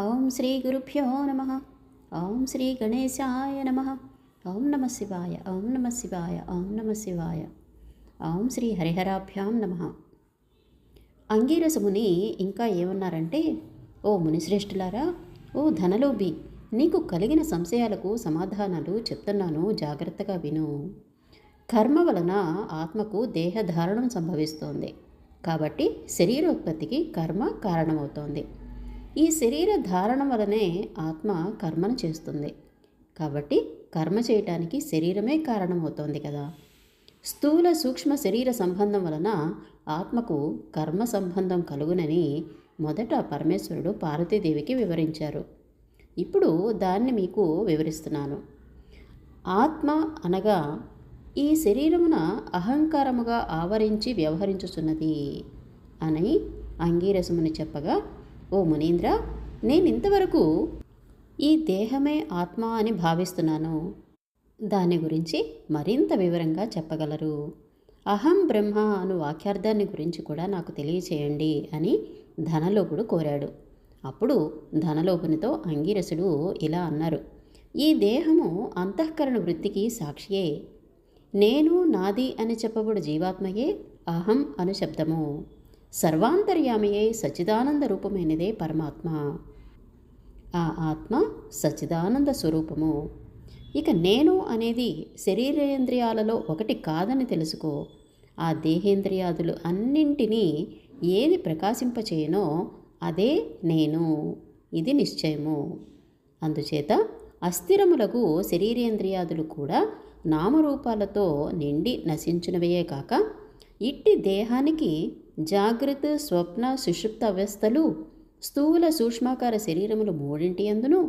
ఓం శ్రీ గురుభ్యో నమ. ఓం శ్రీ గణేశాయ నమ. ఓం నమ శివాయ. ఓం నమ శివాయ. ఓం నమ శివాయ. ఓం శ్రీ హరిహరాభ్యాం నమ. అంగీరస ముని ఇంకా ఏమన్నారంటే, ఓ మునిశ్రేష్ఠులారా, ఓ ధనలోభి, నీకు కలిగిన సంశయాలకు సమాధానాలు చెప్తున్నాను, జాగ్రత్తగా విను. కర్మ వలన ఆత్మకు దేహధారణం సంభవిస్తోంది. కాబట్టి శరీరోత్పత్తికి కర్మ కారణమవుతోంది. ఈ శరీర ధారణం వలనే ఆత్మ కర్మను చేస్తుంది. కాబట్టి కర్మ చేయటానికి శరీరమే కారణమవుతోంది కదా. స్థూల సూక్ష్మ శరీర సంబంధం వలన ఆత్మకు కర్మ సంబంధం కలుగునని మొదట పరమేశ్వరుడు పార్వతీదేవికి వివరించారు. ఇప్పుడు దాన్ని మీకు వివరిస్తున్నాను. ఆత్మ అనగా ఈ శరీరమున అహంకారముగా ఆవరించి వ్యవహరించుచున్నది అని అంగీరసముని చెప్పగా, ఓ మునీంద్ర, నేనింతవరకు ఈ దేహమే ఆత్మ అని భావిస్తున్నాను. దాని గురించి మరింత వివరంగా చెప్పగలరు. అహం బ్రహ్మ అను వాక్యార్థాన్ని గురించి కూడా నాకు తెలియచేయండి అని ధనలోపుడు కోరాడు. అప్పుడు ధనలోపునితో అంగీరసుడు ఇలా అన్నారు. ఈ దేహము అంతఃకరణ వృత్తికి సాక్షియే. నేను నాది అని చెప్పబడు జీవాత్మయే అహం అను శబ్దము. సర్వాంతర్యామియే సచ్చిదానంద రూపమైనదే పరమాత్మ. ఆ ఆత్మ సచ్చిదానంద స్వరూపము. ఇక నేను అనేది శరీరేంద్రియాలలో ఒకటి కాదని తెలుసుకో. ఆ దేహేంద్రియాదులు అన్నింటినీ ఏది ప్రకాశింపచేయనో అదే నేను. ఇది నిశ్చయము. అందుచేత అస్థిరములకు శరీరేంద్రియాదులు కూడా నామరూపాలతో నిండి నశించినవయే కాక, ఇట్టి దేహానికి జాగ్రత్త స్వప్న సుషుప్త అవస్థలు, స్థూల సూక్ష్మాకార శరీరములు మూడింటి అందును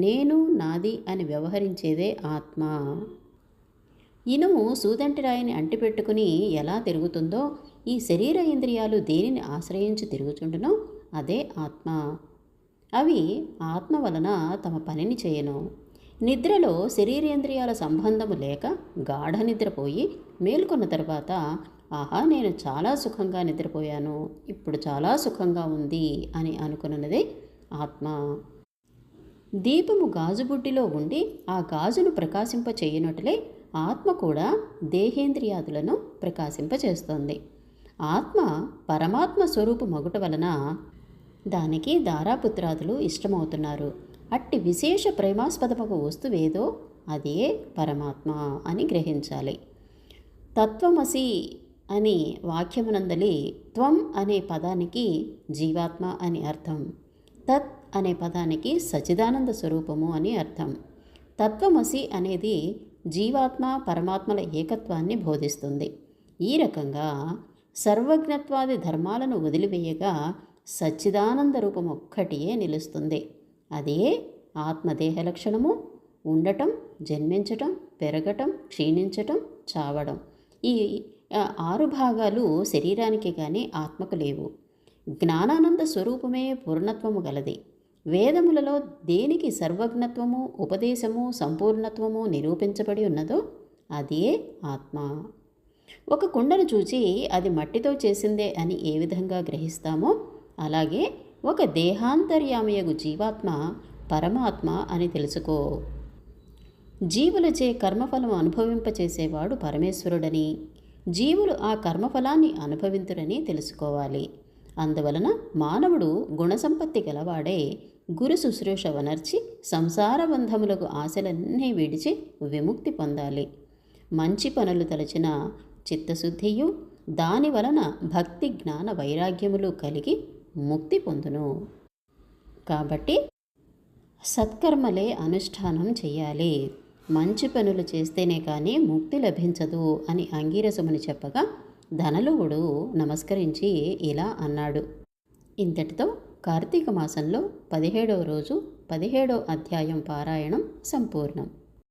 నేను నాది అని వ్యవహరించేదే ఆత్మ. ఇనుము సూదంటి రాయిని అంటిపెట్టుకుని ఎలా తిరుగుతుందో, ఈ శరీర ఇంద్రియాలు దేనిని ఆశ్రయించి తిరుగుచుండునో అదే ఆత్మ. అవి ఆత్మ వలన తమ పనిని చేయను. నిద్రలో శరీరేంద్రియాల సంబంధము లేక గాఢ నిద్రపోయి మేల్కొన్న తర్వాత, ఆహా, నేను చాలా సుఖంగా నిద్రపోయాను, ఇప్పుడు చాలా సుఖంగా ఉంది అని అనుకున్నదే ఆత్మ. దీపము గాజుబుడ్డిలో ఉండి ఆ గాజును ప్రకాశింప చేయనట్లే ఆత్మ కూడా దేహేంద్రియాదులను ప్రకాశింపచేస్తోంది. ఆత్మ పరమాత్మ స్వరూపు మగుట వలన దానికి దారాపుత్రాదులు ఇష్టమవుతున్నారు. అట్టి విశేష ప్రేమాస్పదమగు వస్తువేదో అదే పరమాత్మ అని గ్రహించాలి. తత్వమసి అని వాక్యమునందలి త్వం అనే పదానికి జీవాత్మ అని అర్థం. తత్ అనే పదానికి సచ్చిదానంద స్వరూపము అని అర్థం. తత్వమసి అనేది జీవాత్మ పరమాత్మల ఏకత్వాన్ని బోధిస్తుంది. ఈ రకంగా సర్వజ్ఞత్వాది ధర్మాలను వదిలివేయగా సచ్చిదానంద రూపం ఒక్కటియే నిలుస్తుంది. అదే ఆత్మదేహ లక్షణము. ఉండటం, జన్మించటం, పెరగటం, క్షీణించటం, చావడం, ఈ 6 భాగాలు శరీరానికి కానీ ఆత్మకు లేవు. జ్ఞానానంద స్వరూపమే పూర్ణత్వము గలది. వేదములలో దేనికి సర్వజ్ఞత్వము, ఉపదేశము, సంపూర్ణత్వము నిరూపించబడి ఉన్నదో అదే ఆత్మ. ఒక కుండను చూచి అది మట్టితో చేసిందే అని ఏ విధంగా గ్రహిస్తామో, అలాగే ఒక దేహాంతర్యామయగు జీవాత్మ పరమాత్మ అని తెలుసుకో. జీవులచే కర్మఫలం అనుభవింపచేసేవాడు పరమేశ్వరుడని, జీవులు ఆ కర్మఫలాన్ని అనుభవింతురని తెలుసుకోవాలి. అందువలన మానవుడు గుణసంపత్తి గలవాడే గురు శుశ్రూష వనర్చి సంసార బంధములకు ఆశలన్నీ విడిచి విముక్తి పొందాలి. మంచి పనులు తలచిన చిత్తశుద్ధియు, దాని వలన భక్తి జ్ఞాన వైరాగ్యములు కలిగి ముక్తి పొందును. కాబట్టి సత్కర్మలే అనుష్ఠానం చెయ్యాలి. మంచి పనులు చేస్తేనే కానీ ముక్తి లభించదు అని అంగీరసముని చెప్పగా, ధనలోవుడు నమస్కరించి ఇలా అన్నాడు. ఇంతటితో కార్తీక మాసంలో 17వ రోజు 17వ అధ్యాయం పారాయణం సంపూర్ణం.